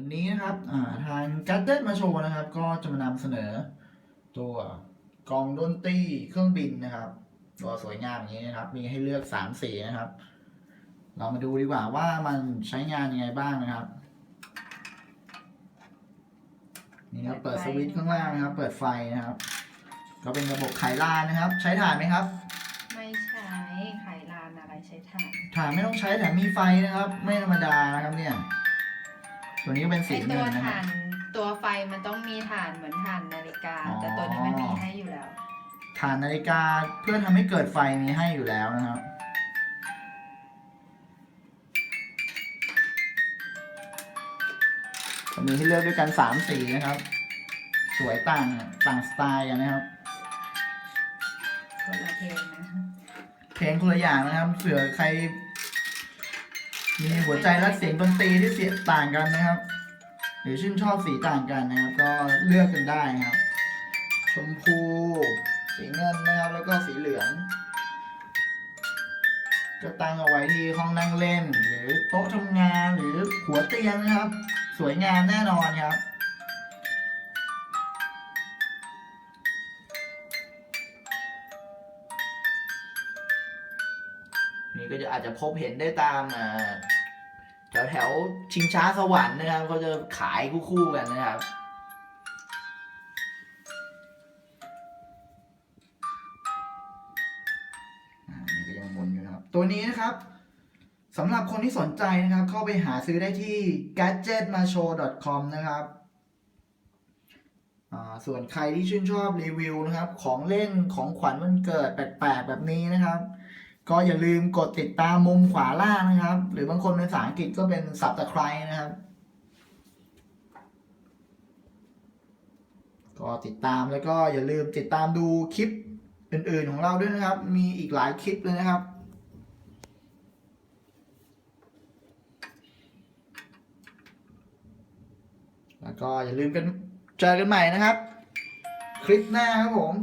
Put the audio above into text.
วันนี้นะครับทางการ์เด้มาโชว์นะครับก็จะมานำเสนอตัวกล่องดนตรีเครื่องบินนะครับตัวสวยงามอย่างนี้นะครับมีให้เลือก3สีนะครับเรามาดูดีกว่าว่ามันใช้งานยังไงบ้างนะครับนี่ครับเปิดสวิตช์ข้างล่างนะครับเปิดไฟนะครับก็เป็นระบบไขลานนะครับใช้ถ่านไหมครับไม่ใช้ไขลานอะไรใช้ถ่านไม่ต้องใช้แต่มีไฟนะครับไม่ธรรมดานะครับเนี่ยตัวนี้ก็เป็นสีเงินนะครับตัวไฟมันต้องมีถ่านเหมือนถ่านนาฬิกาแต่ตัวนี้มันมีให้อยู่แล้วถ่านนาฬิกาเพื่อทำให้เกิดไฟมีให้อยู่แล้วนะครับมีให้เลือกด้วยกัน3สีนะครับสวยต่างสไตล์กันนะครับคนละเพลงนะเพลงคนละอย่างนะครับเผื่อใครมีหัวใจรักเสียงดนตรีที่เสียงต่างกันนะครับหรือชื่นชอบสีต่างกันนะครับก็เลือกกันได้นะครับชมพูสีเงินนะครับแล้วก็สีเหลืองก็ตั้งเอาไว้ที่ห้องนั่งเล่นหรือโต๊ะทำงานหรือหัวเตียงนะครับสวยงามแน่นอนครับนี่ก็จะอาจจะพบเห็นได้ตามแถวชิงช้าสวรรค์นะครับเขาจะขายคู่กันนะครับนี่ก็ยังหมุนอยู่นะครับตัวนี้นะครับสำหรับคนที่สนใจนะครับเข้าไปหาซื้อได้ที่ gadgetmashow.com นะครับส่วนใครที่ชื่นชอบรีวิวนะครับของเล่นของขวัญวันเกิดแปลกๆแบบนี้นะครับก็อย่าลืมกดติดตามมุมขวาล่างนะครับหรือบางคนเป็นภาษาอังกฤษก็เป็น Subscribe นะครับก็ติดตามแล้วก็อย่าลืมติดตามดูคลิปอื่นๆของเราด้วยนะครับมีอีกหลายคลิปเลยนะครับแล้วก็อย่าลืมกันเจอกันใหม่นะครับคลิปหน้าครับผม